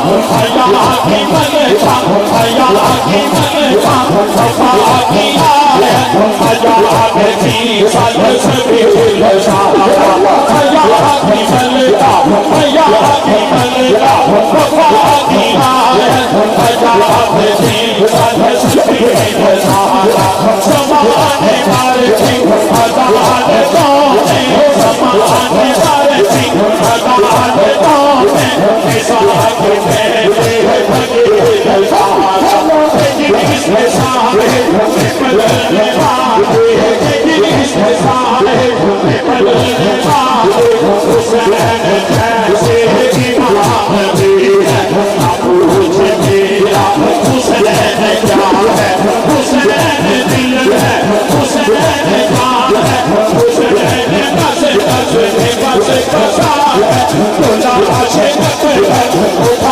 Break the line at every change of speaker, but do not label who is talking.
हया की मलका हया की मलका सफा की आयत हया की सल सभी शाह हया की मलका हया की मलका सफा की आयत हया की सल सभी शाह समाने वाले हजारे तोने समाने वाले हजारे तोने ऐसा